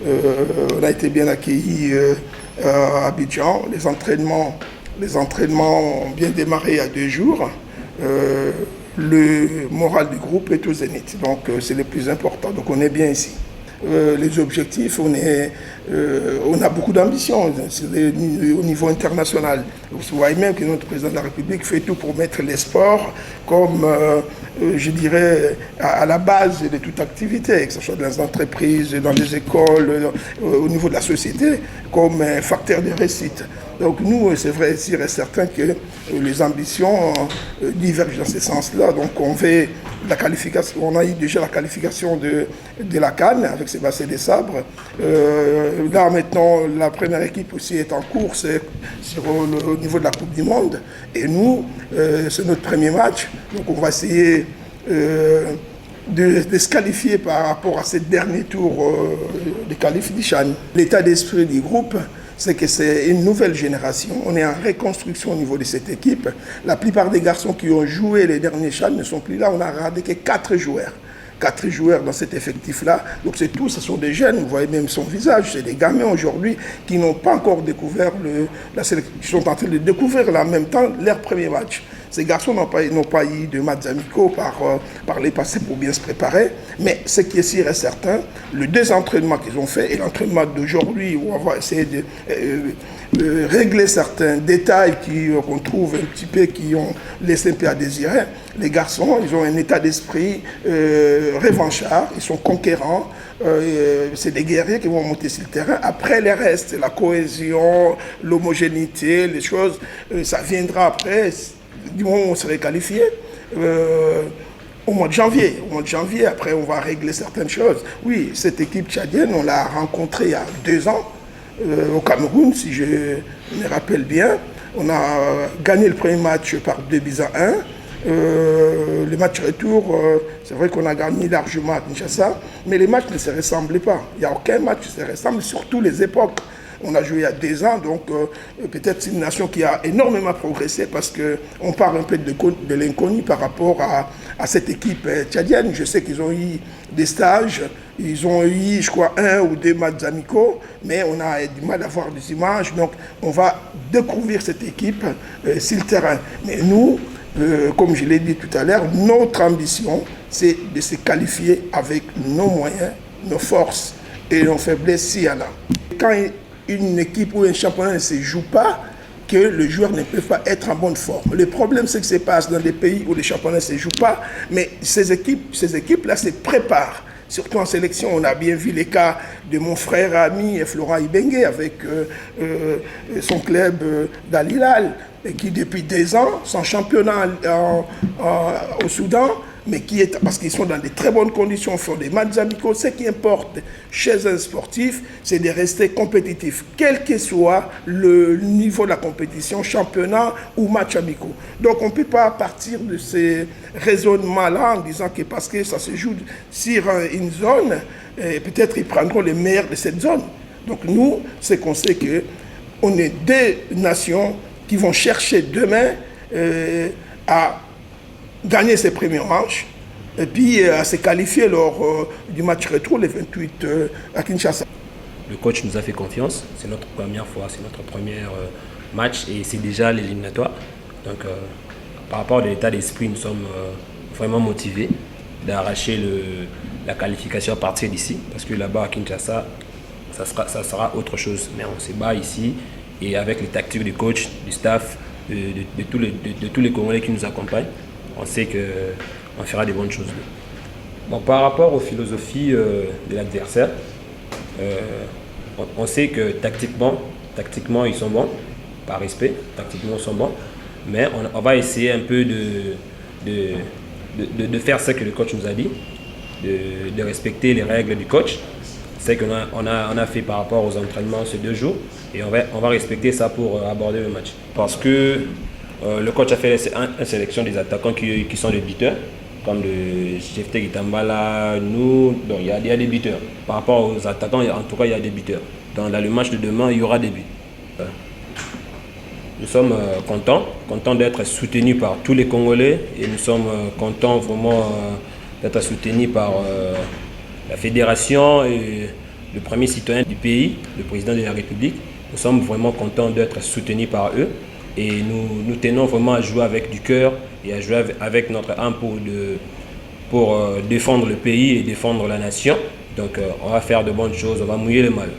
On a été bien accueillis à Abidjan. Les entraînements ont bien démarré il y a 2 jours. Le moral du groupe est au zénith, donc c'est le plus important. Donc on est bien ici. Les objectifs, on a beaucoup d'ambition au niveau international. Vous voyez même que notre président de la République fait tout pour mettre les sports comme, je dirais, à la base de toute activité, que ce soit dans les entreprises, dans les écoles, au niveau de la société, comme un facteur de réussite. Donc nous, c'est vrai, sûr et certain que les ambitions divergent dans ce sens-là. Donc on fait la qualification, on a eu déjà la qualification de la CAN avec Sébastien Desabre. Là maintenant, la première équipe aussi est en course au niveau de la Coupe du Monde. Et nous, c'est notre premier match. Donc on va essayer de se qualifier par rapport à ce dernier tour de qualif du CHAN. L'état d'esprit du groupe, c'est que c'est une nouvelle génération. On est en reconstruction au niveau de cette équipe. La plupart des garçons qui ont joué les derniers CHAN ne sont plus là. On a regardé que 4 joueurs. 4 joueurs dans cet effectif-là. Donc c'est tout, ce sont des jeunes, vous voyez même son visage. C'est des gamins aujourd'hui qui n'ont pas encore découvert la sélection, qui sont en train de découvrir là en même temps leur premier match. Ces garçons n'ont pas eu de matchs amicaux par les passés pour bien se préparer. Mais ce qui est sûr et certain, les 2 entraînements qu'ils ont fait et l'entraînement d'aujourd'hui où on va essayer de régler certains détails qu'on trouve un petit peu qui ont laissé un peu à désirer. Les garçons, ils ont un état d'esprit revanchard, ils sont conquérants. C'est des guerriers qui vont monter sur le terrain. Après, les restes, la cohésion, l'homogénéité, les choses, ça viendra après. Du moment où on serait qualifié, au mois de janvier. Au mois de janvier, après, on va régler certaines choses. Oui, cette équipe tchadienne, on l'a rencontrée il y a 2 ans au Cameroun, si je me rappelle bien. On a gagné le premier match par 2-1. Le match retour, c'est vrai qu'on a gagné largement à Kinshasa, mais les matchs ne se ressemblaient pas. Il n'y a aucun match qui se ressemble, surtout les époques. On a joué il y a 2 ans, donc peut-être c'est une nation qui a énormément progressé parce qu'on parle un peu de l'inconnu par rapport à cette équipe tchadienne. Je sais qu'ils ont eu des stages, ils ont eu, je crois, 1 ou 2 matchs amicaux, mais on a du mal à voir des images. Donc on va découvrir cette équipe sur le terrain. Mais nous, comme je l'ai dit tout à l'heure, notre ambition, c'est de se qualifier avec nos moyens, nos forces et nos faiblesses s'il y en a. Quand une équipe ou un championnat ne se joue pas, que le joueur ne peut pas être en bonne forme. Le problème, c'est que ça se passe dans des pays où les championnats ne se jouent pas, mais ces équipes-là se préparent. Surtout en sélection, on a bien vu les cas de mon frère ami Florent Ibengue avec son club d'Al Hilal, qui depuis 2 ans, sont championnat au Soudan, mais parce qu'ils sont dans de très bonnes conditions, font des matchs amicaux. Ce qui importe chez un sportif, c'est de rester compétitif, quel que soit le niveau de la compétition, championnat ou match amicaux. Donc on ne peut pas partir de ces raisonnements-là en disant que parce que ça se joue sur une zone, peut-être ils prendront les meilleurs de cette zone. Donc nous, c'est qu'on sait qu'on est 2 nations qui vont chercher demain à gagner ses premiers matchs et puis à se qualifier lors du match retour le 28 à Kinshasa. Le coach nous a fait confiance, c'est notre première fois, c'est notre premier match et c'est déjà l'éliminatoire. Donc par rapport à l'état d'esprit, nous sommes vraiment motivés d'arracher la qualification à partir d'ici parce que là-bas à Kinshasa, ça sera autre chose. Mais on se bat ici et avec les tactiques du coach, du staff, de tous les Congolais qui nous accompagnent, on sait qu'on fera des bonnes choses. Bon, par rapport aux philosophies de l'adversaire, on sait que tactiquement ils sont bons, par respect, tactiquement ils sont bons, mais on va essayer un peu de faire ce que le coach nous a dit, de respecter les règles du coach. C'est qu'on a fait par rapport aux entraînements ces 2 jours et on va respecter ça pour aborder le match. Parce que le coach a fait une sélection des attaquants qui sont des buteurs, comme le Chefté Gitambala, nous, donc il y a des buteurs. Par rapport aux attaquants, en tout cas, il y a des buteurs. Dans le match de demain, il y aura des buts. Nous sommes contents d'être soutenus par tous les Congolais et nous sommes contents vraiment d'être soutenus par la fédération et le premier citoyen du pays, le président de la République. Nous sommes vraiment contents d'être soutenus par eux et nous tenons vraiment à jouer avec du cœur et à jouer avec notre âme pour défendre le pays et défendre la nation. Donc on va faire de bonnes choses, on va mouiller le maillot.